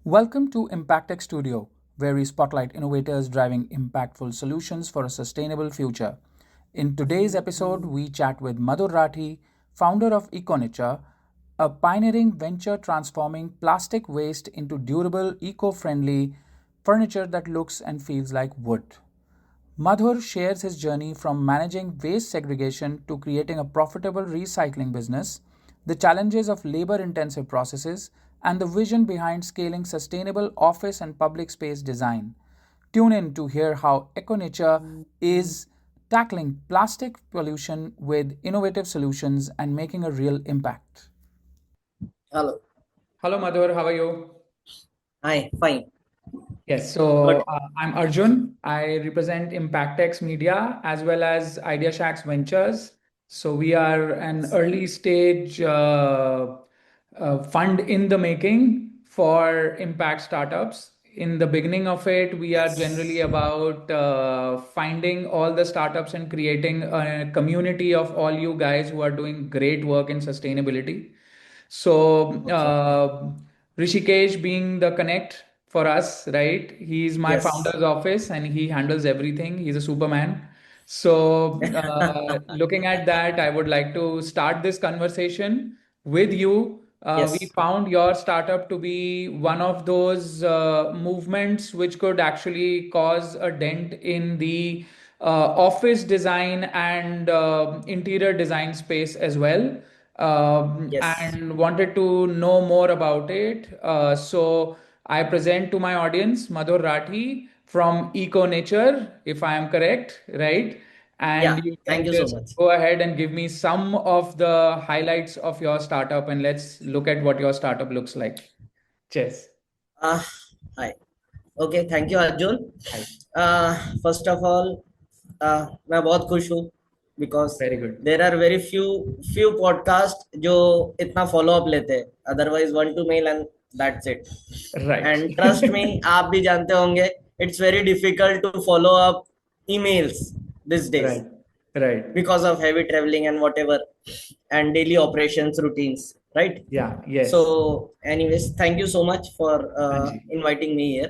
Welcome to ImpactX Studio, where we spotlight innovators driving impactful solutions for a sustainable future. In today's episode, we chat with Madhur Rathi, founder of Econiture, a pioneering venture transforming plastic waste into durable, eco friendly furniture that looks and feels like wood. Madhur shares his journey from managing waste segregation to creating a profitable recycling business, the challenges of labor intensive processes, and the vision behind scaling sustainable office and public space design. Tune in to hear how EcoNature is tackling plastic pollution with innovative solutions and making a real impact. Hello. Hello, Madhur. How are you? Hi. Fine. Yes, Good. I'm Arjun. I represent ImpactX Media as well as Idea Shacks Ventures. So we are an early stage fund in the making for impact startups. In the beginning of it, we are generally Yes. about finding all the startups and creating a community of all you guys who are doing great work in sustainability. So, Okay. Rishikesh being the connect for us, right? He's my Yes. founder's office and he handles everything. He's a Superman. So, looking at that, I would like to start this conversation with you. We Yes. found your startup to be one of those movements which could actually cause a dent in the office design and interior design space as well, Yes. and wanted to know more about it. So I present to my audience Madhur Rathi from Eco Nature, if I am correct, right? Yeah. And you Thank can you so just much. go ahead and give me some of the highlights of your startup, and let's look at what your startup looks like. Cheers. Uh, Hi. Okay. Thank you, Arjun. Hi. Uh, First of all, मैं बहुत खुश हूँ because Very good. there are very few podcast जो इतना follow up लेते हैं. Otherwise, one to mail and that's it. Right. And trust me, आप भी जानते होंगे, it's very difficult to follow up emails these days. Right. Right. Because of heavy traveling and whatever and daily operations routines, right? Yeah. So Yes. anyways, thank you so much for Anji. inviting me here.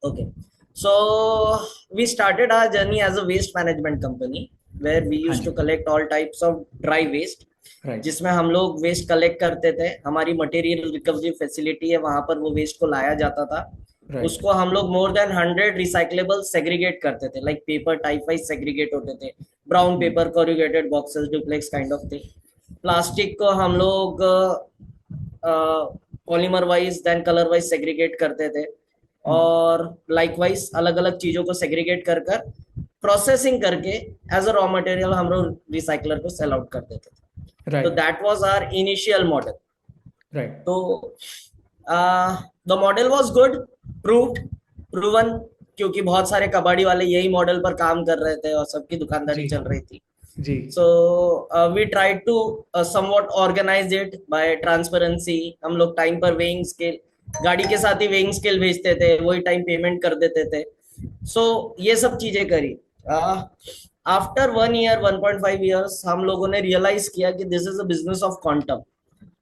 Okay. So we started our journey as a waste management company where we used to Anji. collect all types of dry waste, Right. जिसमें हम लोग waste collect करते थे. हमारी material recovery facility है, वहां पर वो वेस्ट को लाया जाता था. Right. उसको हम लोग मोर देन 100 रिसाइक्लेबल सेग्रीगेट करते थे, like paper type wise segregate होते थे. Brown Hmm. Paper, corrugated boxes, duplex kind of thing. Plastic को हम लोग polymer wise then colour wise segregate करते थे. Hmm. और लाइकवाइज अलग अलग चीजों को सेग्रीगेट कर कर प्रोसेसिंग करके एज अ रॉ मटेरियल हम लोग रिसाइकलर को सेल आउट कर देते थे. तो Right. That was our initial model. Right. तो the model was good, proved, proven, क्योंकि बहुत सारे कबाड़ी वाले यही मॉडल पर काम कर रहे थे और सबकी दुकानदारी जी चल हाँ. रही थी. जी. So we try to somewhat organize it by transparency. हम लोग टाइम पर वेइंग स्केल, गाड़ी के साथ ही वेइंग स्केल भेजते थे, वही टाइम पेमेंट कर देते थे. सो ये सब चीजें करी. आफ्टर 1 ईयर, 1.5 ईयर्स हम लोगों ने रियलाइज किया कि this is a business of quantum. हाँ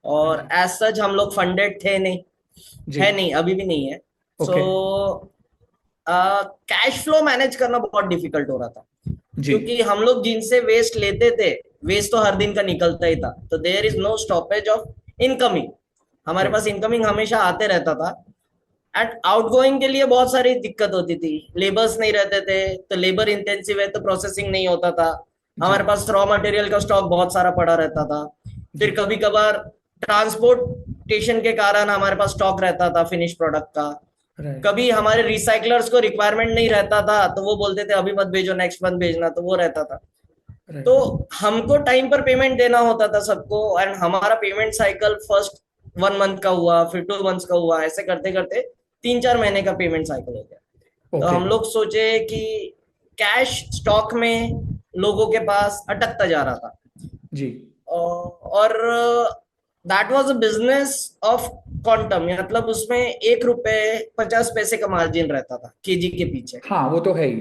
और जी. एज सच हम लोग फंडेड थे नहीं, जी. है नहीं, अभी भी नहीं है. So okay. Cash flow manage करना बहुत डिफिकल्ट हो रहा था, जी. क्योंकि हम लोग जिनसे वेस्ट लेते थे, वेस्ट तो हर दिन का निकलता ही था. तो there is no stoppage of incoming. हमारे राइट. पास इनकमिंग हमेशा आते रहता था. एट आउटगोइंग के लिए बहुत सारी दिक्कत होती थी. लेबर्स नहीं रहते थे, तो लेबर इंटेंसिव है तो प्रोसेसिंग नहीं होता था. जी. हमारे पास रॉ मटेरियल का स्टॉक बहुत सारा पड़ा रहता था. जी. फिर कभी कभार ट्रांसपोर्टेशन के कारण हमारे पास स्टॉक रहता था फिनिश प्रोडक्ट का. राइट. कभी हमारे रिसाइकलर्स को रिक्वायरमेंट नहीं रहता था, तो वो बोलते थे अभी मत भेजो, नेक्स्ट मंथ भेजना, तो वो रहता था. तो राइट. हमको टाइम पर पेमेंट देना होता था सबको. एंड हमारा पेमेंट साइकिल फर्स्ट 1 मंथ का हुआ, फिर 2 मंथ्स का हुआ, ऐसे करते करते 3-4 महीने का पेमेंट साइकिल हो गया. तो ओके. हम लोग सोचे कि कैश स्टॉक में लोगों के पास अटकता जा रहा था. जी. और that was a business of quantum, मतलब उसमें 1 रुपए 50 पैसे का मार्जिन रहता था केजी के पीछे. हाँ, वो तो है ही.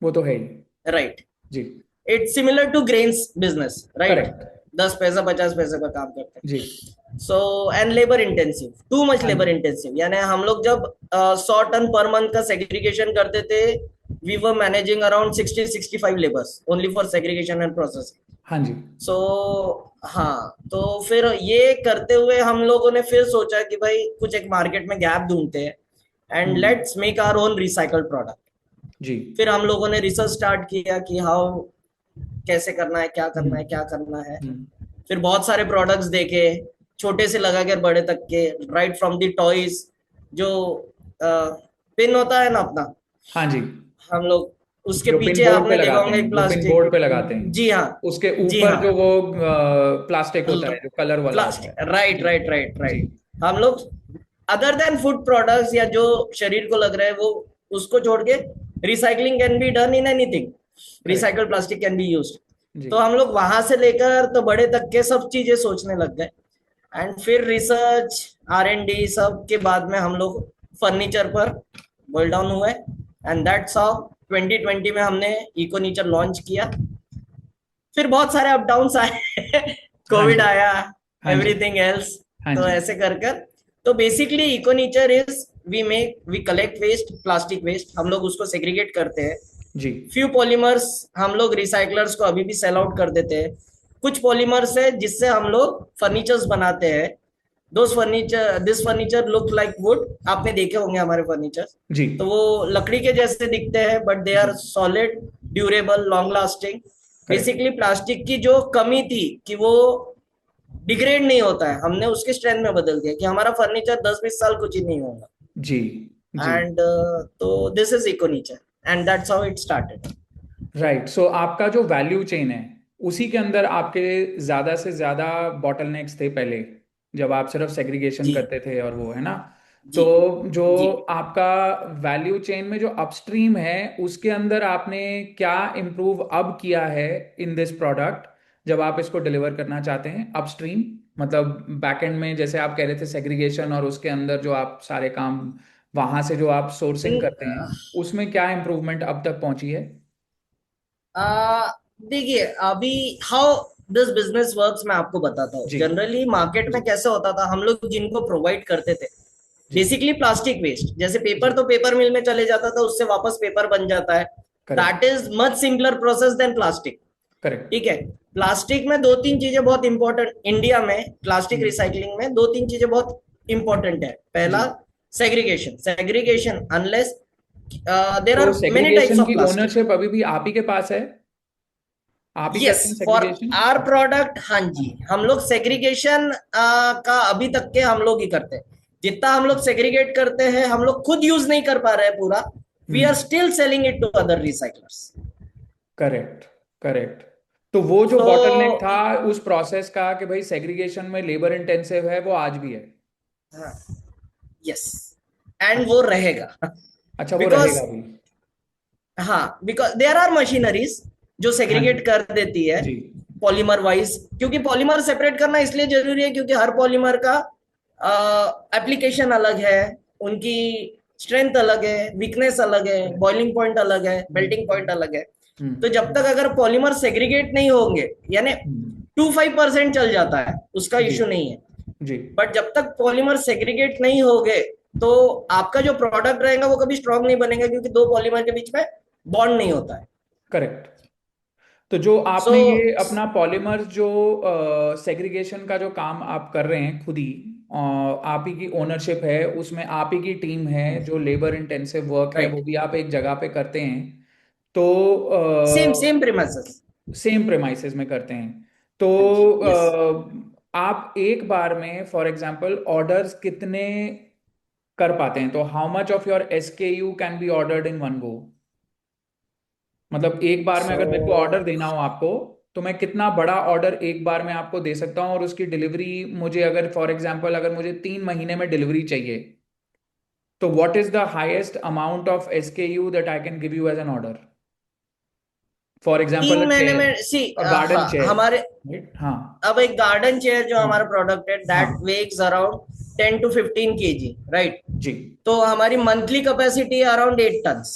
वो तो है ही. राइट. जी. It's similar to grains business, right. Correct. 10 पैसा 50 पैसे का काम करते जी। हैं। So and labour intensive, too much हाँ लेबर जी। इंटेंसिव, यानी हम लोग जब 100 टन पर मंथ का सेग्रीगेशन करते थे, we were managing around 60-65 labours only for segregation and processing. हाँ जी। सो हाँ, तो फिर ये करते हुए हम लोगों ने फिर सोचा कि भाई कुछ एक मार्केट में गैप ढूंढते हैं and hmm. Let's make our own recycled product. जी। फिर हम लोगों ने रिसर्च स्टार्ट किया कि हाउ, कैसे करना है, क्या करना है, हम्म। क्या करना है। हम्म। फिर बहुत सारे प्रोडक्ट्स देखे, छोटे से लगा कर बड़े तक के, राइट फ्रॉम द टॉयज, जो पिन होता है ना अपना, हाँ जी। हम लोग उसके जो पिन पीछे बोर्ड पे आपने देखा लगाते होगा हैं, एक जो पिन प्लास्टिक। बोर्ड पे लगाते हैं, जी हाँ। उसके जी ऊपर हाँ, जो वो प्लास्टिक होता है जो कलर वाला होता प्लास्टिक, है। राइट जी। राइट राइट जी। राइट। हम लोग अदर देन फूड प्रोडक्ट्स या जो शरीर को लग रहा है वो, उसको छोड़ के recycling can be done in anything, correct. Recycled plastic can be used. जी। तो हम लोग वहां से लेकर तो बड़े तक के सब चीजें सोचने लग गए। एंड फिर रिसर्च, R&D सब के बाद में हम लोग फर्नीचर पर बोल डाउन हुए, एंड दैट्स हाउ 2020 में हमने इकोनीचर लॉन्च किया। फिर बहुत सारे अप डाउन्स आए, हाँ कोविड जी। आया, हाँ जी। Everything else. हाँ तो जी। ऐसे कर कर, तो basically Econiture is, we collect waste, plastic waste, हम लोग उसको सेग्रीगेट करते हैं। जी। फ्यू पॉलीमर्स हम लोग रिसाइकलर्स को अभी भी सेल आउट कर देते हैं। कुछ पॉलीमर्स है जिससे हम लोग फर्नीचर्स बनाते हैं। Those furniture, this furniture look like wood, आपने देखे होंगे हमारे फर्नीचर। जी। तो वो लकड़ी के जैसे दिखते हैं, but they R G. Solid, durable, long lasting. Correct. Basically plastic की जो कमी थी कि वो डिग्रेड नहीं होता है, हमने उसके स्ट्रेंथ में बदल दिया कि हमारा फर्नीचर 10-20 साल कुछ ही नहीं होगा। जी। जी। एंड तो this is Econiture, and that's how it started. Right. So आपका जो वैल्यू चेन है उसी के अंदर आपके ज्यादा से ज्यादा बॉटलनेक्स थे पहले, जब आप सिर्फ सेग्रीगेशन जी करते थे और वो है ना। तो जी जो जी। आपका वैल्यू चेन में जो अपस्ट्रीम है उसके अंदर आपने क्या इम्प्रूव अब किया है इन दिस प्रोडक्ट, जब आप इसको डिलीवर करना चाहते हैं अपस्ट्रीम, मतलब बैकएंड में जैसे आप कह रहे थे सेग्रीगेशन और उसके अंदर जो आप सारे काम वहां से जो आप सोर्सिंग करते हैं, उसमें क्या इम्प्रूवमेंट अब तक पहुंची है? आ, देखिए अभी हाउ दिस बिजनेस वर्क्स मैं आपको बताता हूँ। जी। जनरली मार्केट जी। में कैसे होता था, हम लोग जिनको प्रोवाइड करते थे जी। बेसिकली प्लास्टिक वेस्ट, जैसे पेपर जी। तो पेपर मिल में चले जाता था, उससे वापस पेपर बन जाता है। Correct. That is much simpler process than plastic. Correct. ठीक है। प्लास्टिक में दो तीन चीजें बहुत इंपॉर्टेंट, इंडिया में प्लास्टिक हम्म। रिसाइकलिंग में दो तीन चीजें बहुत इंपॉर्टेंट है। जी। पहला, सेग्रीगेशन, सेग्रीगेशन अनलेस देर तो are many types segregation of की प्लास्टिक। ओनरशिप अभी भी आप ही के पास है? आप ही यस, करते हैं फॉर सेग्रीगेशन? आर प्रोडक्ट, हाँ हाँ। जी, हम लोग सेग्रीगेशन का अभी तक के हम लोग ही करते हैं। जितना हम लोग सेग्रीगेट करते हैं हम लोग खुद यूज नहीं कर पा रहे हैं पूरा, we are hmm. Still selling it to other recyclers. Correct. Correct. तो वो जो सो बॉटलनेक था उस प्रोसेस का कि भाई सेग्रीगेशन में लेबर इंटेंसिव है, वो आज भी है? यस, एंड वो अच्छा। रहेगा। अच्छा, वो बिकॉज, रहेगा भी? हाँ, बिकॉज देयर आर मशीनरीज जो हाँ जी। सेग्रीगेट कर देती है जी। पॉलीमर वाइज, क्योंकि पॉलीमर सेपरेट करना इसलिए जरूरी है क्योंकि हर पॉलीमर का एप्लीकेशन अलग है, उनकी स्ट्रेंथ अलग है, वीकनेस अलग है, करेक्ट। बॉइलिंग पॉइंट अलग है, हम्म। मेल्टिंग पॉइंट अलग है। तो हम्म। जब तक अगर पॉलीमर सेग्रीगेट नहीं होंगे, यानी हम्म। 2-5% चल जाता है, उसका जी। इश्यू नहीं है। जी। बट जब तक पॉलीमर सेग्रीगेट नहीं होंगे तो आपका जो प्रोडक्ट रहेगा वो कभी स्ट्रांग नहीं बनेगा, क्योंकि दो पॉलीमर के बीच में बॉन्ड नहीं होता है। करेक्ट। तो जो सो आपने ये अपना पॉलीमर जो सेग्रीगेशन का जो काम आप कर रहे हैं खुद ही, आप ही की ओनरशिप है उसमें, आप ही की टीम है, जो लेबर इंटेंसिव वर्क है वो राइट, भी आप एक जगह पे करते हैं, तो same same premises. Same premises में करते हैं, तो हाँ जी, यस। आप एक बार में फॉर एग्जांपल ऑर्डर्स कितने कर पाते हैं? तो how much of your SKU can be ordered in one go? मतलब एक बार में सो अगर मेरे को ऑर्डर देना हो आपको, तो मैं कितना बड़ा ऑर्डर एक बार में आपको दे सकता हूँ, और उसकी डिलीवरी मुझे अगर फॉर एग्जांपल अगर मुझे 3 महीने में डिलीवरी चाहिए, तो what is the highest amount of SKU that I can give you as an order? For example तीन अ महीने चेयर, में सी, अ गार्डन हाँ चेयर, हमारे, राइट? हाँ। अब एक गार्डन चेयर जो हाँ। हमारा प्रोडक्ट है दैट हाँ। वेग्स अराउंड 10 to 15 kg, राइट। जी। तो हमारी मंथली कैपेसिटी है अराउंड 8 टन्स।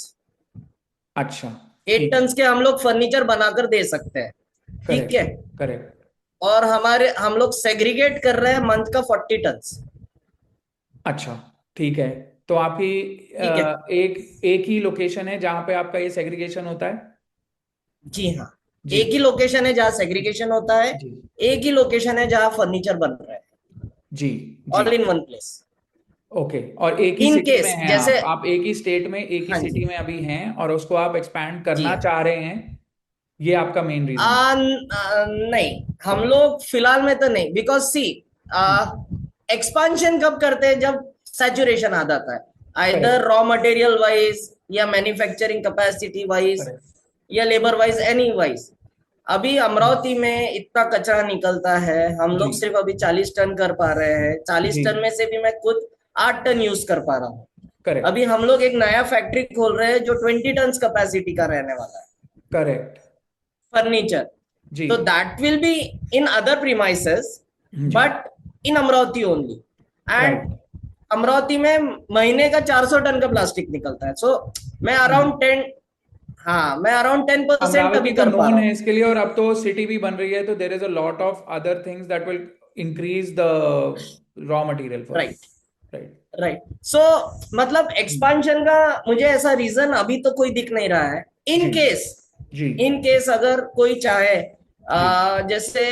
अच्छा। एट ठीक है। टन्स के हम लोग फर्नीचर बनाकर दे सकते हैं। ठीक है। करेक्ट। करेक्ट। और हम लोग सेग्रीगेट कर रहे हैं मंथ का 40 टन। अच्छा, ठीक है। तो आपकी ठीक है। एक एक ही लोकेशन है जहाँ पे आपका ये सेग्रीगेशन होता है? जी हाँ। जी एक ही लोकेशन है जहाँ सेग्रीगेशन होता है। जी एक ही लोकेशन है जहाँ फर्नीचर बन रहा है। जी जी। All in one place. Okay, और एक ही इन सिटी में केस हैं जैसे, आप एक ही स्टेट में एक ही हाँ जी, सिटी में अभी हैं और उसको आप एक्सपैंड जी करना हाँ। चाह रहे हैं, ये आपका मेन रीजन है? नहीं, हम लोग फिलहाल में तो नहीं, बिकॉज सी एक्सपांशन कब करते हैं, जब सैचुरेशन आ जाता है, either correct raw material wise या मैन्युफैक्चरिंग कैपेसिटी वाइज करेक्ट। या लेबर वाइज, एनी वाइज। अभी अमरावती में इतना कचरा निकलता है, हम जी लोग सिर्फ अभी 40 टन कर पा रहे हैं। चालीस जी। टन में से भी मैं खुद 8 टन यूज कर पा रहा हूँ। करेक्ट अभी हम लोग एक नया फैक्ट्री खोल रहे हैं जो 20 टन कैपेसिटी का रहने वाला है, करेक्ट। फर्नीचर। जी तो that will be in other premises, जी। But in Amravati only. And right. Amravati में महीने का 400 टन का प्लास्टिक निकलता है। सो मैं जी, अराउंड 10, हाँ मैं अराउंड 10% अमरावती अभी तो कर पा नोन रहा है हूँ। इसके लिए, और अब तो सिटी भी बन रही है, तो there is a lot of other things that will increase the raw material for you. Right, right. Right. So मतलब एक्सपांशन का मुझे ऐसा रीजन अभी तो कोई दिख नहीं रहा है। इन जी केस, जी इन केस अगर कोई चाहे, जी जैसे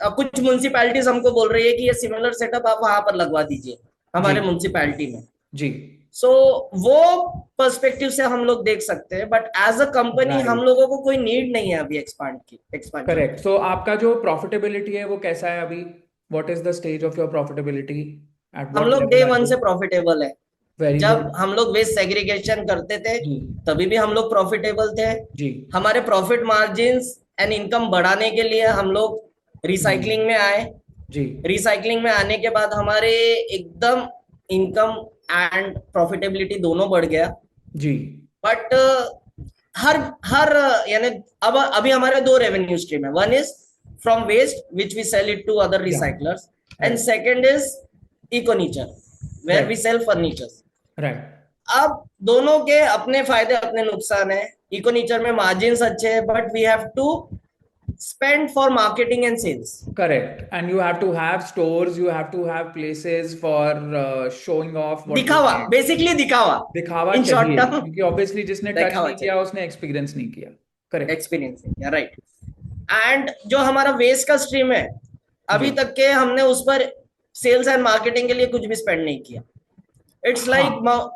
कुछ म्युनिसिपैलिटीज हमको बोल रही है कि ये सिमिलर सेटअप आप वहां पर लगवा दीजिए जी हमारे म्युनिसिपैलिटी में। जी। सो वो पर्सपेक्टिव से हम लोग देख सकते हैं, बट एज अ कंपनी हम राइट। लोगों को कोई नीड नहीं है अभी एक्सपांशन करेक्ट। की। सो आपका जो प्रॉफिटेबिलिटी है वो कैसा है अभी? What is the stage of your profitability? At हम व्हाट लोग level day are one you? से प्रॉफिटेबल है। वेरी जब गुड। हम लोग वेस्ट सेग्रीगेशन करते थे जी तभी भी हम लोग प्रॉफिटेबल थे। जी हमारे प्रॉफिट मार्जिन्स एंड इनकम बढ़ाने के लिए हम लोग रिसाइकलिंग हम्म, में आए। जी रिसाइकलिंग में आने के बाद हमारे एकदम इनकम एंड प्रॉफिटेबिलिटी दोनों बढ़ गया। जी। बट हर हर यानी अब अभी हमारे दो रेवेन्यू स्ट्रीम है। One is from waste which we sell it to other या। Recyclers, and right second is Econiture where we right sell furniture. Right. अब दोनों के अपने फायदे अपने नुकसान है। इकोनीचर में मार्जिन अच्छे हैं, but we have to spend for marketing and sales. Correct. And you have to have stores, you have to have places for showing off what you दिखावा, did. बेसिकली दिखावा, दिखावा इन शॉर्ट चाहिए term क्योंकि obviously जिसने touch दिखावा नहीं किया चाहिए, उसने एक्सपीरियंस नहीं किया। करेक्ट। Experience, right. एंड जो हमारा वेस्ट का स्ट्रीम है, जी। अभी तक के हमने उस पर सेल्स एंड मार्केटिंग के लिए कुछ भी स्पेंड नहीं किया। इट्स हाँ, लाइक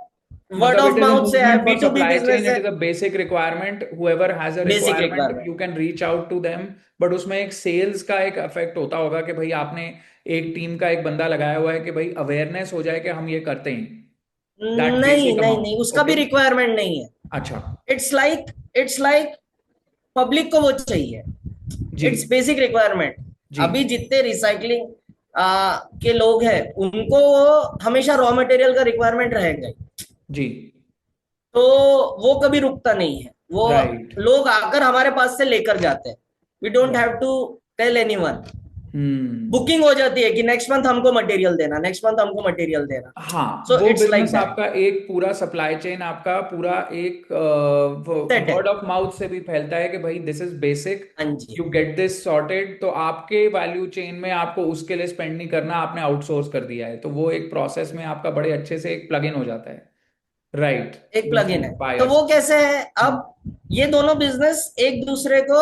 वर्ड मतलब of it is a mouth से है, movement be for to be supply chain, business it है। Is a basic requirement, however has a basic requirement you requirement, can reach out to them. But उसमें एक sales का एक effect होता होगा कि भाई आपने एक टीम का एक बंदा लगाया हुआ है कि भाई अवेयरनेस हो जाए कि हम ये करते हैं, दैट नहीं बेसिक नहीं नहीं, अमाउंट। उसका भी ओके। रिक्वायरमेंट नहीं है। अच्छा। इट्स लाइक पब्लिक को वो चाहिए। जी इट्स बेसिक रिक्वायरमेंट। जी अभी जितने रिसाइकलिंग के लोग हैं उनको हमेशा रॉ मटेरियल का रिक्वायरमेंट रहेगा ही। जी। तो वो कभी रुकता नहीं है। वो राइट लोग आकर हमारे पास से लेकर जाते हैं। We don't right. Have to tell anyone. Hmm. Booking हो जाती है कि नेक्स्ट मंथ हमको मटेरियल देना, नेक्स्ट मंथ हमको मटेरियल देना। हाँ, सो वो इट्स लाइक बिजनेस दैट, आपका एक पूरा सप्लाई चेन आपका पूरा एक सेट है। वर्ड ऑफ माउथ से भी फैलता है कि भाई दिस इज बेसिक, हाँ जी, यू गेट दिस सॉर्टेड, तो आपके वैल्यू चेन में आपको उसके लिए स्पेंड नहीं करना, आपने आउटसोर्स कर दिया है, तो वो एक प्रोसेस में आपका बड़े अच्छे से एक प्लग इन हो जाता है। राइट। एक प्लग इन बिल्कुल है। तो बायर्स। वो कैसे है, अब ये दोनों बिजनेस एक दूसरे को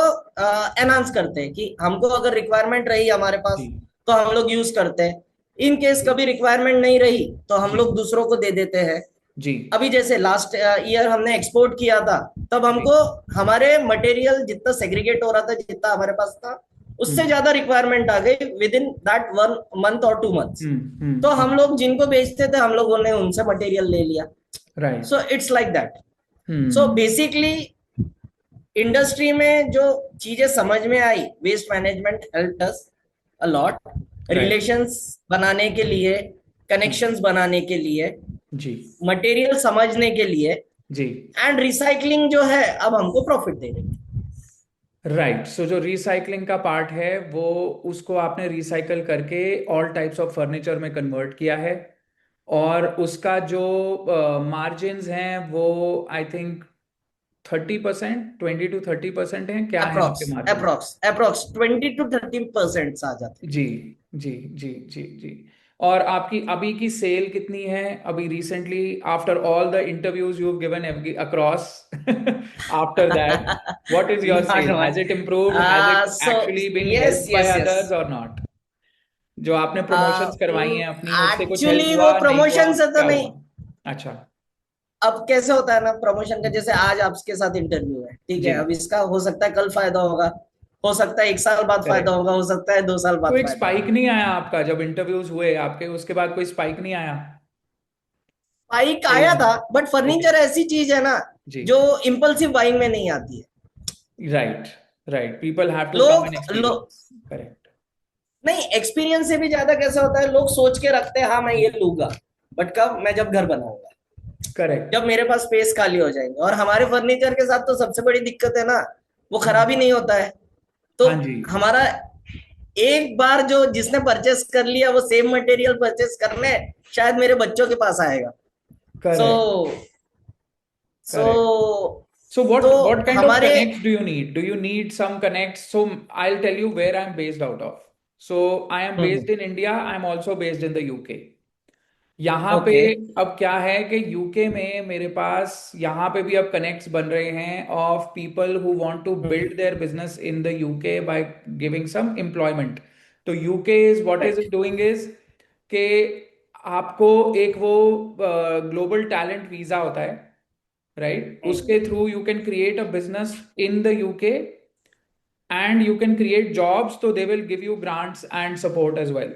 एनहांस करते हैं कि हमको अगर रिक्वायरमेंट रही हमारे जी पास तो हम लोग यूज करते हैं। इन केस जी कभी रिक्वायरमेंट नहीं रही तो हम जी लोग दूसरों को दे देते हैं। जी अभी जैसे लास्ट ईयर हमने एक्सपोर्ट किया था, तब जी। हमको हमारे मटेरियल जितना सेग्रीगेट हो रहा था, जितना हमारे पास था, उससे हम्म ज्यादा रिक्वायरमेंट आ गई विद इन दैट 1 मंथ और 2 मंथ्स। तो हम हम्म। लोग जिनको बेचते थे हम लोगों ने उनसे मटेरियल ले लिया। Right. So it's like that. So hmm. Basically industry में जो चीजें समझ में आई, waste management help us a lot, right. Relations बनाने के लिए, कनेक्शंस बनाने के लिए, जी मटेरियल समझने के लिए। जी। एंड रिसाइकलिंग जो है अब हमको प्रॉफिट दे रही है। राइट। सो जो रिसाइकलिंग का पार्ट है वो उसको आपने रिसाइकल करके ऑल टाइप्स ऑफ फर्नीचर में कन्वर्ट किया है, और उसका जो मार्जिन्स हैं वो आई थिंक 30%, 20 to 30% है, क्या है अप्रोक्स आपके मार्जिन? अप्रोक्स अप्रोक्स 20 to 30% आ जाते हैं। जी जी जी जी जी। और आपकी अभी की सेल कितनी है अभी recently, after all the interviews you have given across, after that what is your Not sale? much. Has it improved? Has it So actually been yes, helped by yes, others yes. और not? जो आपने promotions करवाई हैं अपनी, उससे कुछ help actually वो हुआ, नहीं हुआ, प्रमोशन से तो क्या नहीं। हुआ? अच्छा। अब कैसे होता है ना प्रमोशन का, जैसे आज आपके साथ इंटरव्यू है, ठीक है, जी। अब इसका हो सकता है कल फायदा होगा, हो सकता है 1 साल बाद फायदा करेक्ट। होगा, हो सकता है 2 साल तो बाद एक फायदा स्पाइक होगा। नहीं आया आपका जब इंटरव्यूज हुए आपके, उसके बाद कोई स्पाइक नहीं आया बाइक आया सेल था, में? But okay. फर्नीचर ऐसी चीज है ना जी। जो इम्पल्सिव बाइंग में नहीं आती है। Right. Right, people have to come लोग इन लोग एक्सपीरियंस। करेक्ट। नहीं, एक्सपीरियंस से भी ज्यादा कैसे होता है, लोग सोच के रखते हैं हाँ मैं ये लूंगा, बट कब, मैं जब घर बनाऊंगा, करेक्ट। जब मेरे पास स्पेस खाली हो जाएंगे। और हमारे फर्नीचर के साथ तो सबसे बड़ी दिक्कत है ना, वो खराब ही नहीं होता है। तो हाँ जी। हमारा एक बार जो जिसने परचेस कर लिया वो सेम मटेरियल परचेस करने शायद मेरे बच्चों के पास आएगा। So correct. So correct. So तो what kind of हमारे connects do you need? Do you need some connects? So I'll tell you where I'm based out of. So I am based in India. I'm also based in the UK. यहाँ पे okay. अब क्या है कि UK में मेरे पास यहाँ पे भी अब कनेक्ट्स बन रहे हैं of people who want to build their business in the UK by giving some employment. तो UK is what is right. It doing is कि आपको एक वो ग्लोबल टैलेंट वीजा होता है, राइट? उसके through you can create a business in the UK and you can create jobs, so they will give you grants and support as well.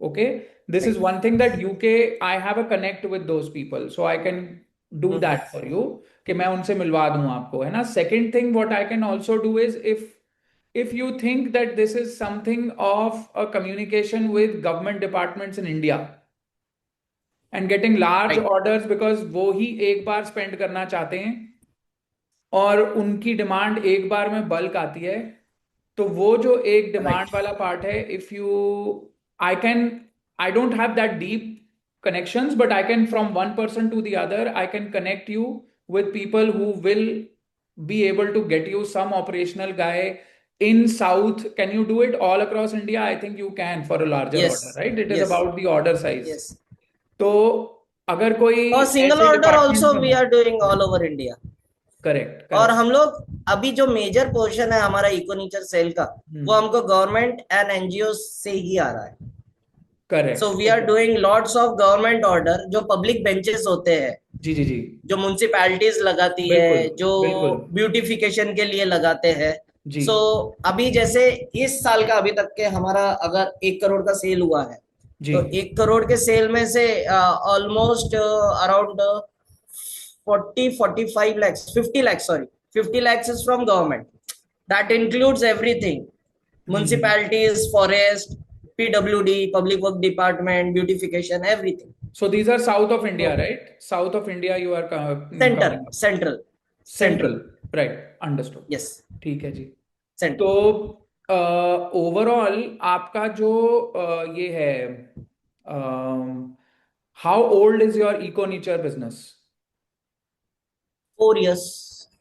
Okay, this is right. one thing that UK, I have a connect with those people, so I can do that for you कि मैं उनसे मिलवा दूं आपको, है ना? Second thing what I can also do is, if you think that this is something of a communication with government departments in India and getting large right. orders, because वो ही एक बार spend करना चाहते हैं और उनकी डिमांड एक बार में bulk आती है, तो वो जो एक डिमांड राइट। वाला पार्ट है, if you, I can, I don't have that deep connections, but I can, from one person to the other, I can connect you with people who will be able to get you some operational guy in south. Can you do it all across India? I think you can for a larger yes. order, right? It is yes. about the order size. Yes. तो अगर कोई और single ऐसे order department also में we हो। Are doing all over India. Correct और correct. हम लोग अभी जो मेजर पोर्शन है हमारा इकोनीचर सेल का, वो हम्म। हमको गवर्नमेंट एंड एनजीओ से ही आ रहा है। So correct. We are okay. Doing lots of government order जो पब्लिक बेंचेस होते हैं, जी जी जी। जो म्युनिसिपैलिटीज लगाती है, बिल्कुल जो बिल्कुल। ब्यूटिफिकेशन के लिए लगाते हैं। जी सो अभी जैसे इस साल का अभी तक के हमारा अगर 1 करोड़ का सेल हुआ है, जी। तो 1 करोड़ के सेल में से almost around 40 45 lakhs 50 lakhs, sorry, 50 lakhs is from government. That includes everything: hmm. municipalities, forest, PWD, public work department, beautification, everything. So these are south of India, So right? South of India you are center, covering up. central, Central, central. right? Understood. Yes, ठीक है जी। तो central. Overall आपका जो ये है, how old is your Eco Nature business? 4 years,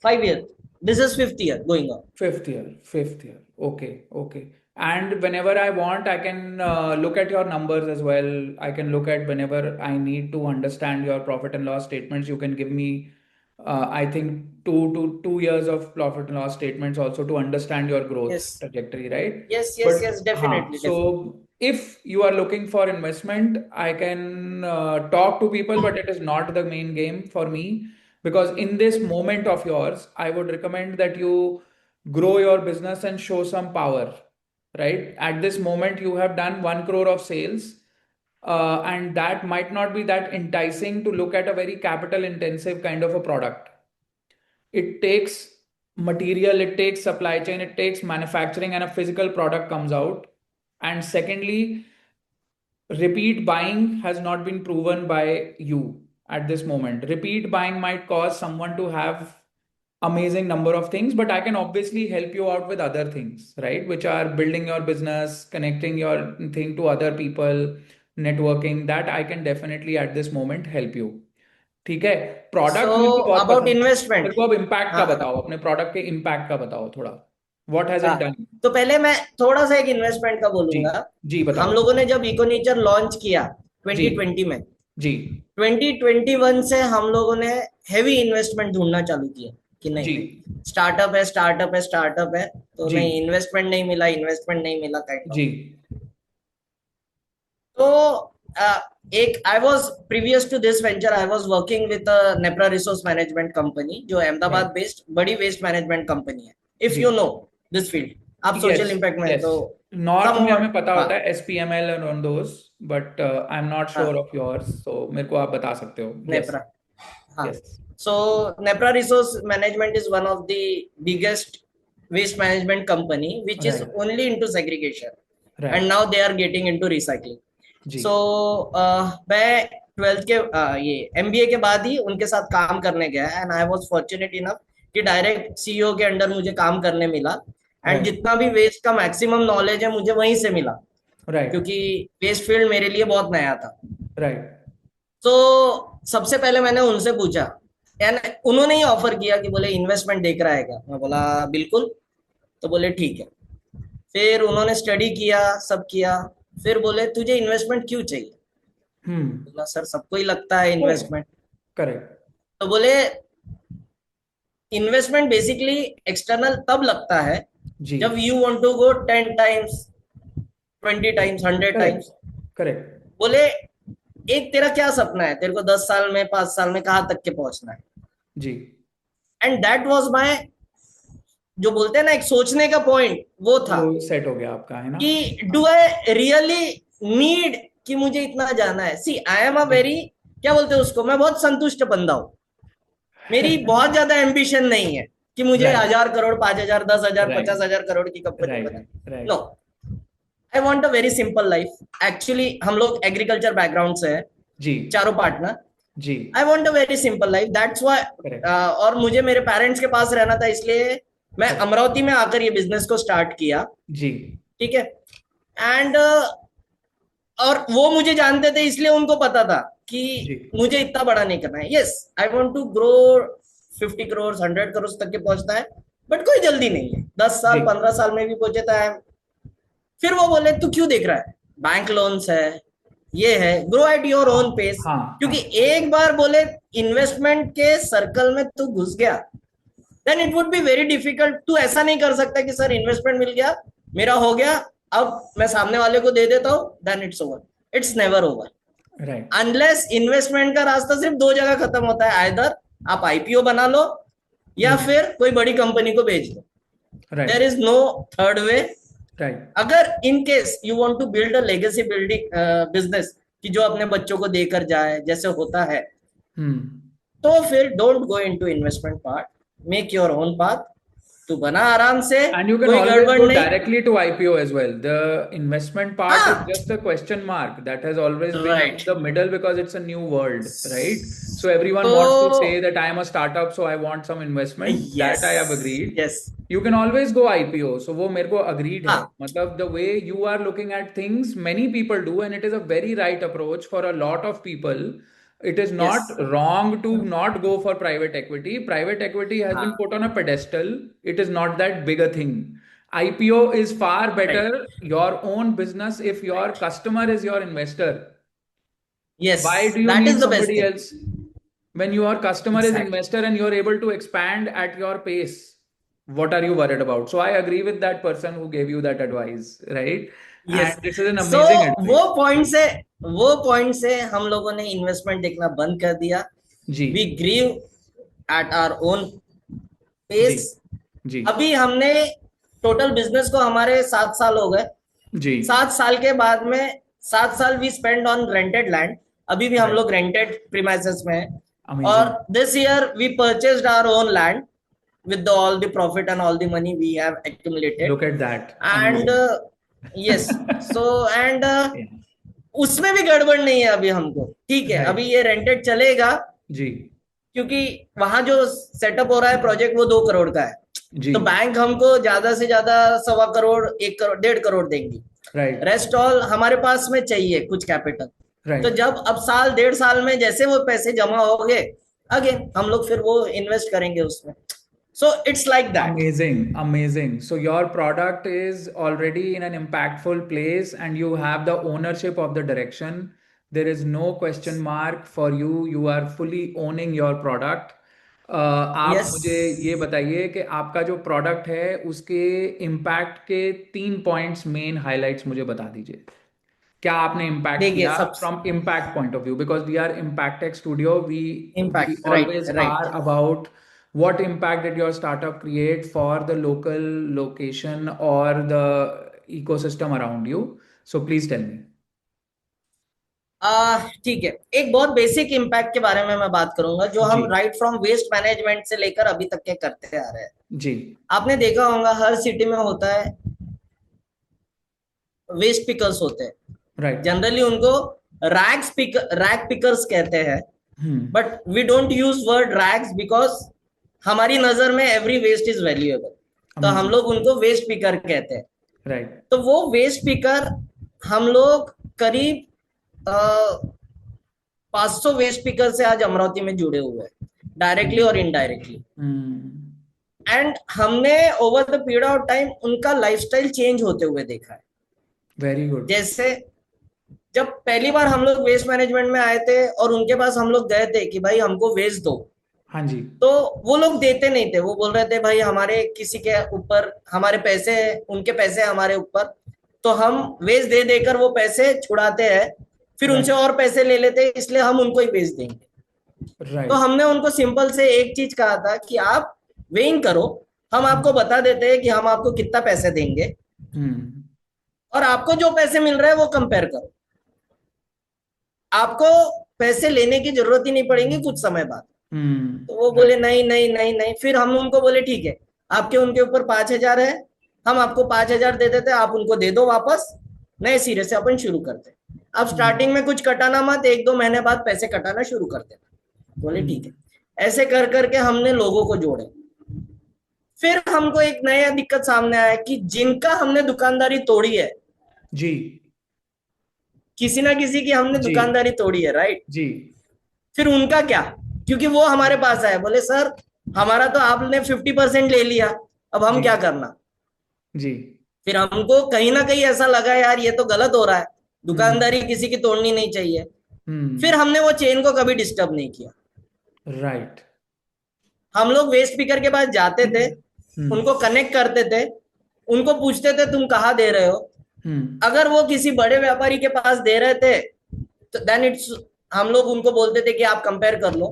5 years. This is fifth year going on. Fifth year, fifth year. Okay, okay. And whenever I want, I can look at your numbers as well. I can look at whenever I need to understand your profit and loss statements. You can give me, I think, 2 years of profit and loss statements also to understand your growth Yes, trajectory, right? yes, yes, But yes. Definitely, definitely. so if you are looking for investment, I can talk to people, but it is not the main game for me, because in this moment of yours, I would recommend that you grow your business and show some power, right? At this moment, you have done 1 crore of sales, and that might not be that enticing to look at a very capital intensive kind of a product. It takes material, it takes supply chain, it takes manufacturing, and a physical product comes out. And secondly, repeat buying has not been proven by you at this moment. Repeat buying might cause someone to have amazing number of things, but I can obviously help you out with other things, right? Which are building your business, connecting your thing to other people, networking. That I can definitely at this moment help you. ठीक है। Product so मेरे को बहुत about पसंद है। Investment. मेरे को अब इम्पैक्ट का हाँ बताओ, अपने प्रोडक्ट के इम्पैक्ट का बताओ थोड़ा। व्हाट हैज हाँ। It done? तो पहले मैं थोड़ा सा एक इन्वेस्टमेंट का जी बोलूंगा। जी हम बताओ। लोगों ने जब इकोनेचर लॉन्च किया जी 2020 में, जी 2021 से हम लोगों ने हैवी इन्वेस्टमेंट ढूंढना चालू किया कि नहीं, जी स्टार्टअप है, स्टार्टअप है, स्टार्टअप है, तो जी नहीं, इन्वेस्टमेंट नहीं मिला, इन्वेस्टमेंट नहीं मिला, काइंड ऑफ। जी तो एक I was previous to this venture, I was working with Nepra resource management company, जो अहमदाबाद राइट बेस्ड बड़ी वेस्ट मैनेजमेंट कंपनी है। इफ जी यू नो दिस फील्ड, आप यस सोशल इम्पैक्ट में है यस। तो नॉर्थ में हमें समवॉट। पता हाँ होता है SPML and on those, but I am not sure हाँ, ऑफ योर्स, so मेरे को आप बता सकते हो। यस नेप्रा। हाँ, yes so Nepra Resource Management is one of the biggest waste management company which is right only into segregation, and right now they are getting into recycling. जी So मैं 12th के ये MBA के बाद ही उनके साथ काम करने गया, and I was fortunate enough कि डायरेक्ट सीईओ के अंडर मुझे काम करने मिला, एंड राइट जितना भी वेस्ट का मैक्सिमम नॉलेज है मुझे वहीं से मिला, राइट क्योंकि वेस्ट फील्ड मेरे लिए बहुत नया था। राइट तो सबसे पहले मैंने उनसे पूछा, एंड उन्होंने ही ऑफर किया कि बोले इन्वेस्टमेंट देख रहा है क्या, मैं बोला बिल्कुल। तो बोले ठीक है। फिर उन्होंने स्टडी किया, सब किया। फिर बोले तुझे इन्वेस्टमेंट क्यों चाहिए। हम्म बोला सर सबको ही लगता है इन्वेस्टमेंट। करेक्ट तो बोले इन्वेस्टमेंट बेसिकली एक्सटर्नल तब लगता है जी जब you want to go 10 times, 20 times, 100 times. Correct correct बोले एक तेरा क्या सपना है, तेरे को 10 साल में, 5 साल में कहाँ तक के पहुंचना है। जी एंड दैट वाज माय, जो बोलते हैं ना, एक सोचने का पॉइंट वो था वो सेट हो गया आपका, है ना? कि डू आई रियली नीड कि मुझे इतना जाना है। सी I am a ji very, क्या बोलते हैं उसको, मैं बहुत संतुष्ट बंदा हूं। मेरी बहुत ज्यादा एम्बिशन नहीं है कि मुझे राइट 1000 करोड़, 5000, 10,000, राइट 50,000 करोड़ की कंपनी राइट बनानी। No, right I want a very simple life. Actually हम लोग एग्रीकल्चर बैकग्राउंड से है, जी चारों पार्टनर। जी I want a very simple life, that's why. Correct और मुझे मेरे पेरेंट्स के पास रहना था, इसलिए मैं करेक्ट अमरावती में आकर ये बिजनेस को स्टार्ट किया। जी ठीक है। एंड और वो मुझे जानते थे, इसलिए उनको पता था कि जी मुझे इतना बड़ा नहीं करना है। Yes, I want to grow 50 crore, 100 crore तक के पहुंचना है, बट कोई जल्दी नहीं है, 10 साल, जी 15 साल में भी पहुंचे तो है। फिर वो बोले तू क्यों देख रहा है, बैंक लोन्स है, ये है, grow at your own pace. हाँ हाँ क्योंकि एक बार बोले इन्वेस्टमेंट के सर्कल में तू घुस गया, then it would be very difficult. तू ऐसा नहीं कर सकता कि सर इन्वेस्टमेंट मिल गया, मेरा हो गया, अब मैं सामने वाले को दे देता हूं, then it's over. It's never over, right unless investment का रास्ता सिर्फ दो जगह खत्म होता है, आइदर आप आईपीओ बना लो या फिर कोई बड़ी कंपनी को बेच दो। There right is no third way. Right अगर in case you want to build a legacy building business, कि जो अपने बच्चों को देकर जाए जैसे होता है, हम्म तो फिर don't go into investment part, make your own path. तू बना आराम से, And you can कोई always गड़बड़ go नहीं। directly to IPO as well. The investment part is हाँ, just a question mark that has always been in right. the middle because it's a new world, right? So everyone तो wants to say that I am a startup, so I want some investment. Yes, That I have agreed. Yes, You can always go IPO. So वो मेरे को agreed है. हाँ, मतलब the way you are looking at things, many people do, and it is a very right approach for a lot of people. It is yes, not wrong to not go for private equity. Private equity has been हाँ, put on a pedestal. It is not that big a thing. IPO is far right, better, your own business, if your right, customer is your investor. Yes, Why do you that need is the best somebody thing. else? When your customer is exactly. investor and you're able to expand at your pace, what are you worried about? So I agree with that person who gave you that advice, right? And yes. this is an so amazing वो advice. Point से वो point से हम लोगों ने investment देखना बंद कर दिया। जी we grew at our own जी पेस। जी अभी हमने टोटल बिजनेस को हमारे 7 साल हो गए। जी 7 साल के बाद में, 7 साल we spend on rented land. अभी भी हम राइट लोग रेंटेड प्रीमाइसेस में हैं। और amazing this year we purchased our own land with all the profit and all the money we have accumulated, look at that and amazing yes, so and Yeah. उसमें भी गड़बड़ नहीं है अभी हमको। ठीक है, अभी राइट ये रेंटेड चलेगा, जी क्योंकि वहां जो सेटअप हो रहा है प्रोजेक्ट वो 2 करोड़ का है। जी तो बैंक हमको ज्यादा से ज्यादा 1.25 करोड़, 1 करोड़, 1.5 करोड़ देंगी। राइट रेस्ट ऑल हमारे पास में चाहिए कुछ कैपिटल। राइट। तो जब अब साल 1.5 साल में जैसे वो पैसे जमा हो गए, अगेन हम लोग फिर वो इन्वेस्ट करेंगे उसमें. सो it's like that. Amazing, amazing. So your product is already in an impactful place and you have the ownership of the direction. There is no question mark for you. You are fully owning your product. आप yes. मुझे ये बताइए कि आपका जो product है उसके impact के 3 पॉइंट्स मेन हाइलाइट्स मुझे बता दीजिए. क्या आपने इम्पैक्ट देखिए किया सब. From impact point of view, because we are impact tech studio, we impact. Right. Always are right. About what impact did your startup create for the local location or the ecosystem around you? So please tell me. ठीक है. एक बहुत basic impact के बारे में मैं बात करूंगा जो जी. हम राइट फ्रॉम वेस्ट मैनेजमेंट से लेकर अभी तक के करते आ रहे हैं. जी. आपने देखा होगा हर सिटी में होता है, वेस्ट पिकर्स होते हैं. राइट. जनरली उनको रैक पिकर्स कहते हैं. Hmm. But we don't use word rags because हमारी नजर में एवरी वेस्ट इज वैल्यूएबल. तो हम अमेजिंग. लोग उनको वेस्ट पिकर कहते हैं. राइट. तो वो वेस्ट पिकर हम लोग करीब 500 वेस्ट पिकर से आज अमरावती में जुड़े हुए हैं, डायरेक्टली और इनडायरेक्टली. हम्म. एंड हमने over the period of time उनका लाइफस्टाइल चेंज होते हुए देखा है. Very good. जैसे जब पहली बार हम लोग वेस्ट मैनेजमेंट में आए थे और उनके पास हम लोग गए थे कि भाई हमको वेस्ट दो, हाँ जी. तो वो लोग देते नहीं थे. वो बोल रहे थे भाई हमारे किसी के ऊपर हमारे पैसे, उनके पैसे हमारे ऊपर, तो हम वेस्ट दे देकर वो पैसे छुड़ाते हैं, फिर उनसे राइट. और पैसे ले लेते हैं, इसलिए हम उनको ही वेस्ट देंगे. तो राइट. हमने उनको सिंपल से एक चीज कहा था कि आप वेइंग करो, हम आपको बता देते हैं कि हम आपको कितना पैसे देंगे, हम्म. और आपको जो पैसे मिल रहे हैं वो कंपेयर करो. आपको पैसे लेने की जरूरत ही नहीं पड़ेगी कुछ समय बाद. हम्म. तो वो बोले नहीं नहीं नहीं नहीं. फिर हम उनको बोले ठीक है, आपके उनके ऊपर 5,000 है, हम आपको 5,000 दे देते, आप उनको दे दो वापस, नए सिरे से अपन शुरू करते. अब स्टार्टिंग में कुछ कटाना मत, 1-2 महीने बाद पैसे कटाना शुरू कर देना. बोले ठीक है. ऐसे कर करके हमने लोगों को जोड़े. फिर हमको एक नया दिक्कत सामने आया कि जिनका हमने दुकानदारी तोड़ी है, जी. किसी ना किसी की हमने जी. दुकानदारी तोड़ी है, राइट. जी. फिर उनका क्या, क्योंकि वो हमारे पास आए, बोले सर हमारा तो आपने 50% ले लिया, अब हम जी. क्या करना. जी. फिर हमको कहीं ना कहीं ऐसा लगा यार ये तो गलत हो रहा है, हम्म. दुकानदारी किसी की तोड़नी नहीं चाहिए. फिर हम्म. हमने वो चेन को कभी डिस्टर्ब नहीं किया. राइट. हम लोग वेस्ट पिकर के पास जाते थे, हम्म. उनको कनेक्ट करते थे, उनको पूछते थे तुम कहाँ दे रहे हो. हम्म. अगर वो किसी बड़े व्यापारी के पास दे रहे थे तो देन इट्स, हम लोग उनको बोलते थे कि आप कंपेयर कर लो.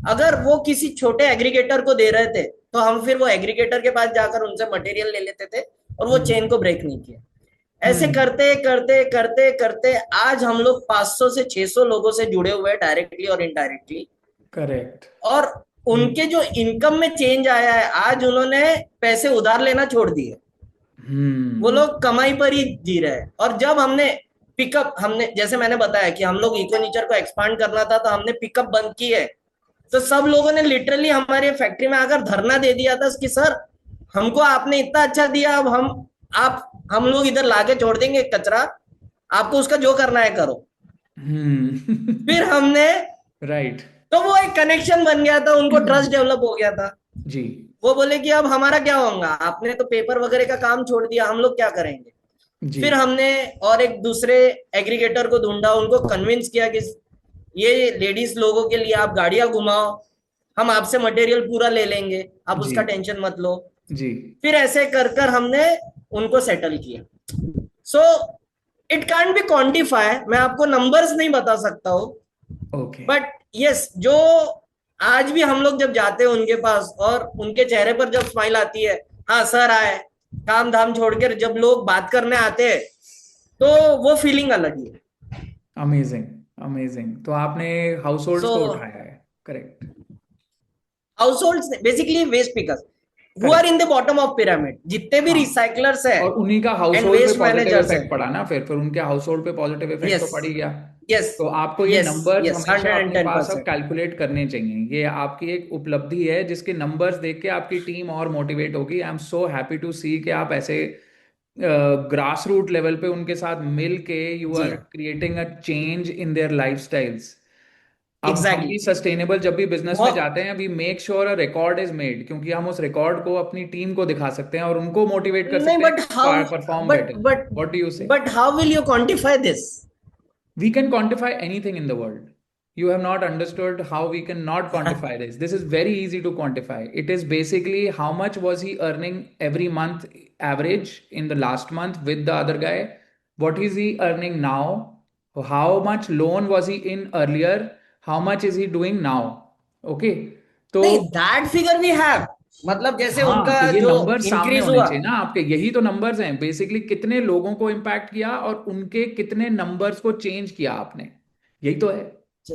अगर वो किसी छोटे एग्रीगेटर को दे रहे थे तो हम फिर वो एग्रीगेटर के पास जाकर उनसे मटेरियल ले लेते थे, और वो चेन को ब्रेक नहीं किया. ऐसे करते करते करते करते आज हम लोग 500 से 600 लोगों से जुड़े हुए हैं, डायरेक्टली और इनडायरेक्टली. करेक्ट. और उनके जो इनकम में चेंज आया है, आज उन्होंने पैसे उधार लेना छोड़ दिए. वो लोग कमाई पर ही जी रहे हैं. और जब हमने पिकअप, हमने जैसे मैंने बताया कि हम लोग इकोनेचर को एक्सपांड करना था, तो हमने पिकअप बंद की है, तो सब लोगों ने लिटरली हमारे फैक्ट्री में आकर धरना दे दिया था कि सर हमको आपने इतना अच्छा दिया, अब हम लोग इधर लाके छोड़ देंगे कचरा, आपको उसका जो करना है करो. फिर हमने, राइट. तो वो एक कनेक्शन बन गया था, उनको ट्रस्ट डेवलप हो गया था. जी. वो बोले कि अब हमारा क्या होगा, आपने तो पेपर वगैरह का काम छोड़ दिया, हम लोग क्या करेंगे. जी. फिर हमने और एक दूसरे एग्रीगेटर को ढूंढा, उनको कन्विंस किया कि ये लेडीज लोगों के लिए आप गाड़ियां घुमाओ, हम आपसे मटेरियल पूरा ले लेंगे, आप उसका टेंशन मत लो. जी. फिर ऐसे कर कर हमने उनको सेटल किया. So it can't be quantify, मैं आपको नंबर्स नहीं बता सकता हूँ. ओके. बट यस, जो आज भी हम लोग जब जाते हैं उनके पास और उनके चेहरे पर जब स्माइल आती है, हाँ सर आए, काम धाम छोड़कर जब लोग बात करने आते हैं, तो वो फीलिंग अलग ही है. अमेजिंग. अमेजिंग. तो आपने हाउस होल्ड्स को उठाया है. Correct. Household basically waste pickers who are in the bottom of pyramid, जितने भी रिसाइकलर्स है और उन्हीं का हाउस एंड होल्ड पे वेस्ट पॉजिटिव मैनेजर्स है. इफेक्ट पड़ा ना, फिर उनके हाउस होल्ड पे पॉजिटिव इफेक्ट तो पड़ ही गया. यस. तो आपको ये यस. Numbers yes. हमेशा अपने पास अब 110%. कैलकुलेट करने चाहिए. ये आपकी एक उपलब्धि है जिसके नंबर्स देख के आपकी टीम और मोटिवेट होगी. I am so happy to see कि आप ऐसे ग्रास रूट लेवल पे उनके साथ मिल के यू जी are creating a change in their lifestyles. अब हम एग्जैक्टली भी सस्टेनेबल जब भी बिजनेस में बहुत जाते हैं, we make sure a record is made, क्योंकि हम उस रिकॉर्ड को अपनी टीम को दिखा सकते हैं और उनको मोटिवेट कर नहीं सकते हैं बट कि how perform but better. But what do you say? But how will you quantify this? We can quantify anything in the world. You have not understood how we can not quantify this. This is very easy to quantify. It is basically how much was he earning every month average in the last month with the other guy? What is he earning now? How much loan was he in earlier? How much is he doing now? Okay. नहीं तो that figure we have, मतलब जैसे हाँ, उनका तो ये जो number सामने इंक्रीज होने हुआ। चाहिए ना आपके। यही तो नंबर्स हैं बेसिकली, कितने लोगों को इम्पैक्ट किया और उनके कितने नंबर्स को चेंज किया आपने। यही तो है।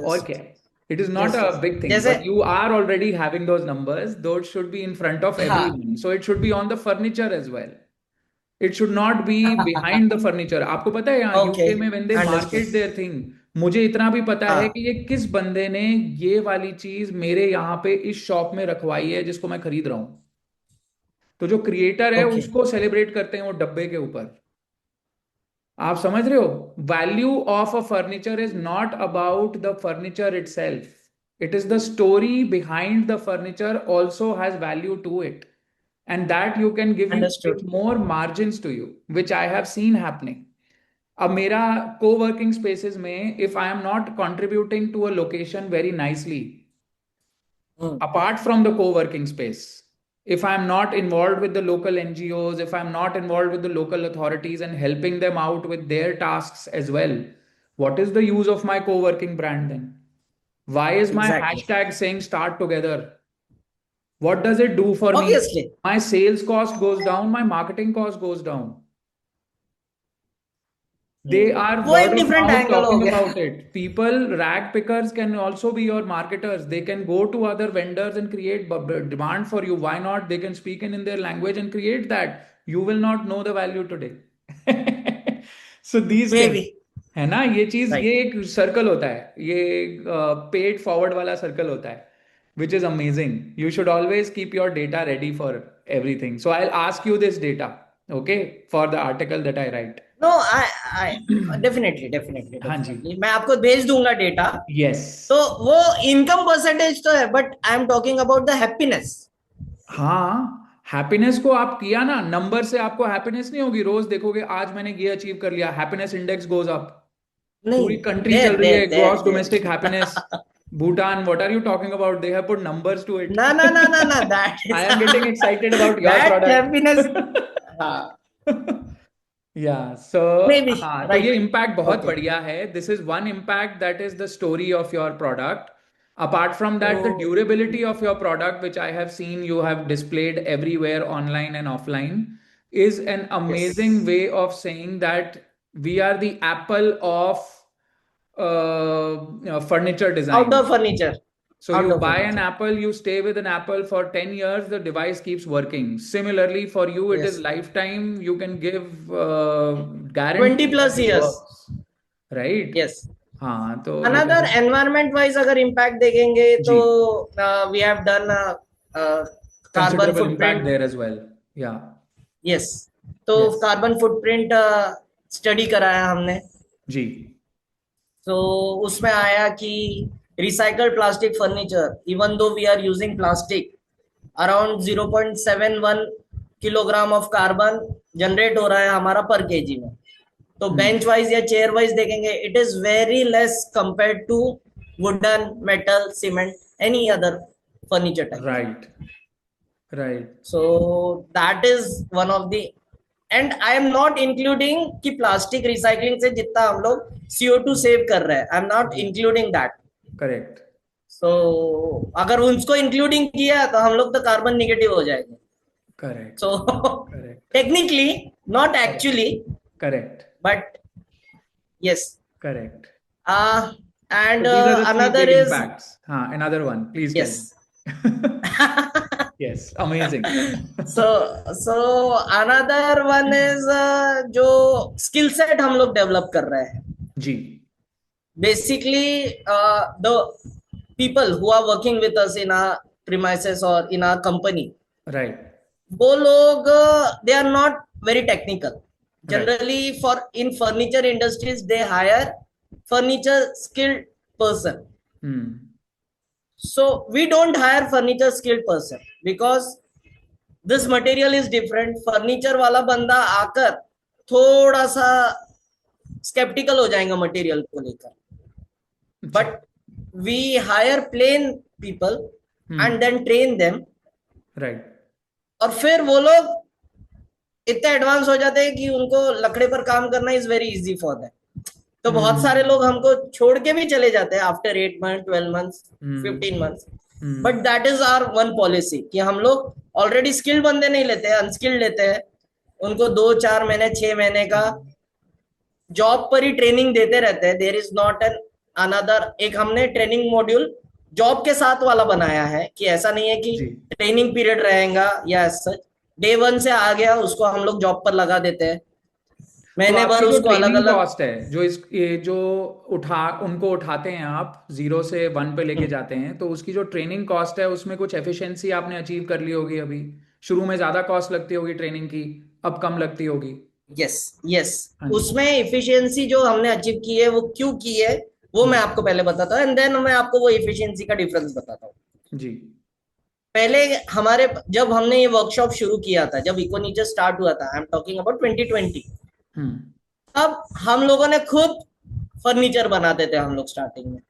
और क्या जस्ट है? It is not just a big thing, जैसे but you are already having those numbers, those should be in front of हाँ everyone, so it should be on the furniture as well. It should not be behind the furniture. आपको पता है यहाँ okay UK में when they understood market there thing, मुझे इतना भी पता है हाँ कि ये किस बंदे ने ये वाली चीज मेरे यहाँ पे इस शॉप में रखवाई है जिसको मैं खरीद रहा हूँ। तो जो क्रिएटर है ओके उसको सेलिब्रेट करते हैं वो डब्बे के ऊपर। आप समझ रहे हो? Value of a furniture is not about the furniture itself, it is the story behind the furniture also has value to it, and that you can give understood more margins to you, which I have seen happening. अब मेरा co-working spaces में if I am not contributing to a location very nicely, apart from the co-working space, if I'm not involved with the local NGOs, if I'm not involved with the local authorities and helping them out with their tasks as well, what is the use of my co-working brand then? Why is my exactly hashtag saying start together? What does it do for me? Obviously My sales cost goes down, my marketing cost goes down. They are वो एक word of different mouth angle हो talking गया। about it. People, rag pickers can also be your marketers. They can go to other vendors and create demand for you. Why not? They can speak in their language and create that. You will not know the value today. So these may things, be है ना, ये चीज, ये right एक circle होता है, ये paid forward वाला सर्कल होता है, which is amazing. You should always keep your data ready for everything. So I'll ask you this data, okay, for the article that I write. No I definitely definitely हाँ जी। Definitely मैं आपको भेज दूंगा data. Yes. तो वो income percentage तो है, but I am talking about the happiness. हाँ, हैप्पीनेस को आप किया ना, नंबर से आपको हैप्पीनेस नहीं होगी। रोज देखोगे आज मैंने ये अचीव कर लिया, हैप्पीनेस इंडेक्स गोज अप। नहीं पूरी कंट्री चल देर रही है there there gross domestic happiness. There Bhutan, what are you talking about? They have put numbers to it. ना ना ना ना ना that I is am getting excited about your that happiness. product. हाँ या सो मे बी हाँ, तो ये राइट इम्पैक्ट बहुत ओके। बढ़िया है। This is one impact, that is the story of your product. Apart from that, the तो durability of your product which I have seen you have displayed everywhere online and offline is an yes amazing way of saying that we are the Apple of furniture design. Outdoor furniture So you outdoor buy an furniture Apple, you stay with an Apple for 10 years, the device keeps working. Similarly, for you, it is yes lifetime. You can give 20 guarantee that plus it years works. Right? Yes. हाँ, तो it is another environment wise अगर impact देखेंगे तो जी, we have done carbon considerable impact footprint. there as well. Yeah. Yes तो Yes. Carbon footprint study कराया हमने। जी। तो उसमें आया कि recycled plastic furniture, even though we are using plastic, around 0.71 kilogram of carbon generate हो रहा है हमारा पर केजी में। तो बेंच वाइज या चेयर वाइज देखेंगे, it is very less compare to wooden, metal, cement, any other furniture type. Right. Right. So that is one of the, and I am not including कि plastic recycling से जितना हम लोग CO2 save कर रहे हैं, I am not जी। Including that. Correct. So अगर उसको इंक्लूडिंग किया तो हम लोग तो कार्बन निगेटिव हो जाएंगे। Correct. So Correct. Technically, not actually, Correct. But yes. Correct. And So these are the three another big is impacts. Another one. Please tell yes. me. Yes, amazing. So another one is जो skill set हम लोग develop कर रहे हैं। जी। Basically, the people who are working with us in our premises or in our company, Right. वो लोग they are not very technical. Generally, for in furniture industries, they hire furniture skilled person. So we don't hire furniture skilled person because this material is different. Furniture वाला बंदा आकर थोड़ा सा skeptical हो जाएगा material को लेकर. But we hire plain people and then train them. Right. और फिर वो लोग इतने एडवांस हो जाते हैं कि उनको लकड़े पर काम करना is very easy for them. तो बहुत सारे लोग हमको छोड़ के भी चले जाते हैं after 8 month 12 months 15 months. But that is hour one policy कि हम लोग ऑलरेडी स्किल्ड बंदे नहीं लेते हैं, अनस्किल्ड लेते हैं. उनको 2-4 महीने 6 महीने का जॉब पर ही ट्रेनिंग देते रहते हैं. There is not an another. एक हमने ट्रेनिंग मॉड्यूल जॉब के साथ वाला बनाया है कि ऐसा नहीं है कि ट्रेनिंग पीरियड रहेगा या सच. डे 1 से आ गया उसको हम लोग जॉब पर लगा देते हैं. महीने भर उसको अलग अलग कॉस्ट है जो उनको उठाते हैं आप 0 से 1 पे लेके जाते हैं, तो उसकी जो ट्रेनिंग कॉस्ट है उसमें कुछ एफिशिएंसी आपने अचीव कर ली होगी. अभी शुरू में ज्यादा कॉस्ट लगती होगी ट्रेनिंग की, अब कम लगती होगी. यस. उसमें एफिशिएंसी जो हमने अचीव की है वो क्यों की है वो मैं आपको पहले बताता हूँ एंड देन मैं आपको वो एफिशिएंसी का डिफरेंस बताता हूँ जी. पहले हमारे जब हमने ये वर्कशॉप शुरू किया था, जब इकोनिचर स्टार्ट हुआ था, आई एम टॉकिंग अबाउट 2020. अब हम लोगों ने खुद फर्नीचर बनाते थे हम लोग स्टार्टिंग में,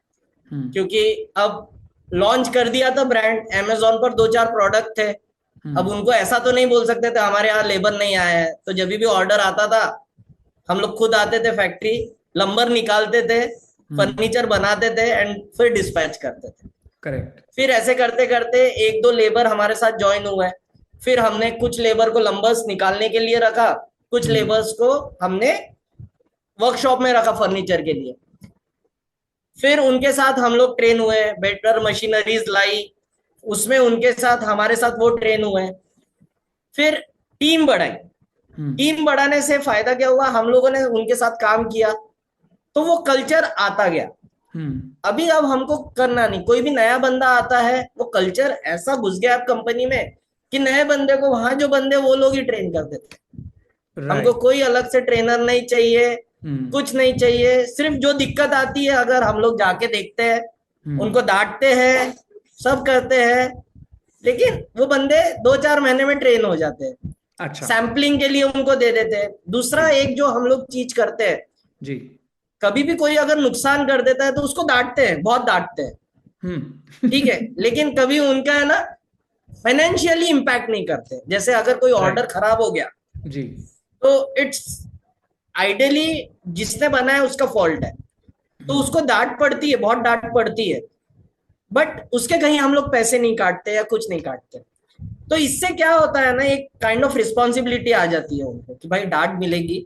क्योंकि अब लॉन्च कर दिया था ब्रांड. अमेजोन पर 2-4 प्रोडक्ट थे. अब उनको ऐसा तो नहीं बोल सकते थे हमारे यहाँ लेबर नहीं आया है. तो जब भी ऑर्डर आता था हम लोग खुद आते थे फैक्ट्री, लंबर निकालते थे, फर्नीचर बनाते थे एंड फिर डिस्पैच करते थे. करेक्ट. फिर ऐसे करते करते 1-2 लेबर हमारे साथ ज्वाइन हुए. फिर हमने कुछ लेबर को लंबर्स निकालने के लिए रखा, कुछ लेबर्स को हमने वर्कशॉप में रखा फर्नीचर के लिए. फिर उनके साथ हम लोग ट्रेन हुए, बेटर मशीनरीज लाई, उसमें उनके साथ हमारे साथ वो ट्रेन हुए. फिर टीम बढ़ाई. टीम बढ़ाने से फायदा क्या हुआ, हम लोगों ने उनके साथ काम किया तो वो कल्चर आता गया. अभी अब हमको करना नहीं, कोई भी नया बंदा आता है वो कल्चर ऐसा घुस गया अब कंपनी में कि नए बंदे को वहां जो बंदे वो लोग ही ट्रेन कर देते. हमको कोई अलग से ट्रेनर नहीं चाहिए, कुछ नहीं चाहिए. सिर्फ जो दिक्कत आती है अगर हम लोग जाके देखते हैं, उनको डांटते हैं, सब करते हैं, लेकिन वो बंदे 2-4 महीने में ट्रेन हो जाते हैं. अच्छा. सैम्पलिंग के लिए उनको दे देते हैं. दूसरा एक जो हम लोग चीज करते हैं जी, कभी भी कोई अगर नुकसान कर देता है तो उसको डांटते हैं, बहुत डांटते हैं, ठीक है, लेकिन कभी उनका है ना फाइनेंशियली इंपैक्ट नहीं करते. जैसे अगर कोई ऑर्डर खराब हो गया जी, तो इट्स आइडियली जिसने बनाया उसका फॉल्ट है, तो उसको डांट पड़ती है, बहुत डांट पड़ती है, बट उसके कहीं हम लोग पैसे नहीं काटते या कुछ नहीं काटते. तो इससे क्या होता है ना, एक काइंड ऑफ रिस्पॉन्सिबिलिटी आ जाती है उनको कि भाई डांट मिलेगी,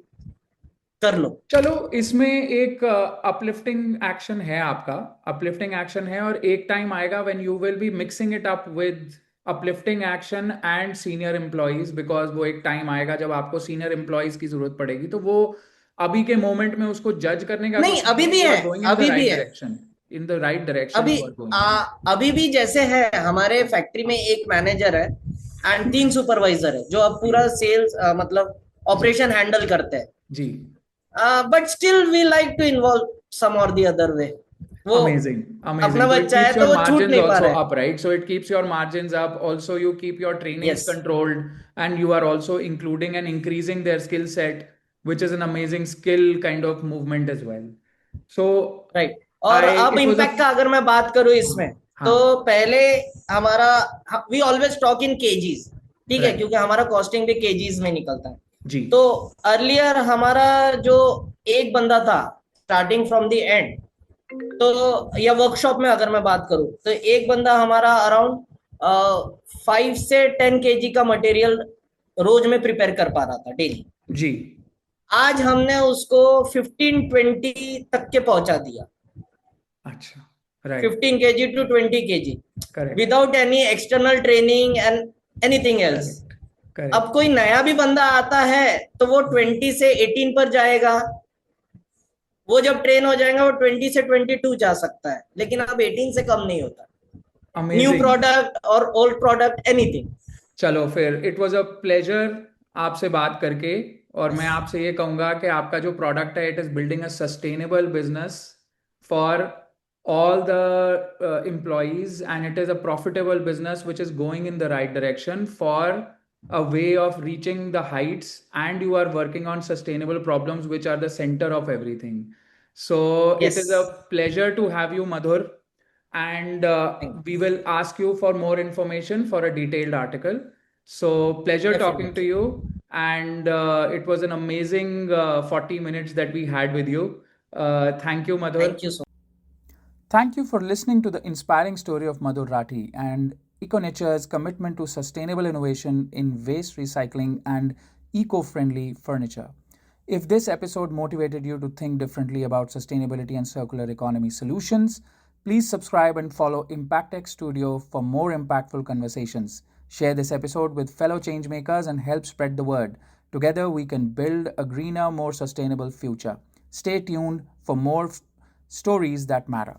कर लो. चलो, इसमें एक अपलिफ्टिंग एक्शन है आपका, अपलिफ्टिंग एक्शन है, और एक टाइम आएगा when you will be mixing it up with uplifting action and senior employees, because वो एक टाइम आएगा जब आपको सीनियर एम्प्लॉइज की जरूरत पड़ेगी. तो वो अभी के मोमेंट में उसको जज करने का नहीं, अभी भी है, अभी भी है, इन द राइट डायरेक्शन. अभी भी जैसे है, हमारे फैक्ट्री में एक मैनेजर है एंड 3 सुपरवाइजर है जो अब पूरा सेल्स मतलब ऑपरेशन हैंडल करते हैं जी. But still we like to involve some और द अदर वे. वो amazing. अपना बच्चा है तो वो छूट नहीं पा रहा है. Up, right? So it keeps your margins up. Also, you keep your trainings controlled, and you are also including and increasing their skill set, which is an amazing skill kind of movement as well. So right. और अब impact का अगर मैं बात करूं इसमें, तो पहले हमारा we always talk in kgs, ठीक है, क्योंकि हमारा कॉस्टिंग भी केजीज में निकलता है जी. तो अर्लियर हमारा जो एक बंदा था स्टार्टिंग फ्रॉम द एंड, तो या वर्कशॉप में अगर मैं बात करूं तो एक बंदा हमारा अराउंड 5 से 10 केजी का मटेरियल रोज में प्रिपेयर कर पा रहा था डेली जी. आज हमने उसको 15-20 तक के पहुंचा दिया. अच्छा, right. 15 kg to 20 kg without any external training and anything else. Correct. अब कोई नया भी बंदा आता है तो वो 20 से 18 पर जाएगा, वो जब ट्रेन हो जाएगा वो 20 से 22 जा सकता है, लेकिन अब 18 से कम नहीं होता. न्यू प्रोडक्ट और ओल्ड प्रोडक्ट एनीथिंग. चलो फिर, इट वाज अ प्लेजर आपसे बात करके. और मैं Yes. आपसे ये कहूँगा कि आपका जो प्रोडक्ट है it is building a sustainable business for all the employees, and it is a profitable business which is going in the right direction for a way of reaching the heights, and you are working on sustainable problems which are the center of everything. So it is a Yes. pleasure to have you, Madhur, and we Thanks. will ask you for more information for a detailed article. So pleasure talking to Definitely. you, and it was an amazing 40 minutes that we had with you. Thank you, Madhur. Thank you so Thank you for listening to the inspiring story of Madhur Rathi and EcoNature's commitment to sustainable innovation in waste recycling and eco friendly furniture. If this episode motivated you to think differently about sustainability and circular economy solutions, please subscribe and follow ImpactX Studio for more impactful conversations. Share this episode with fellow changemakers and help spread the word. Together, we can build a greener, more sustainable future. Stay tuned for more stories that matter.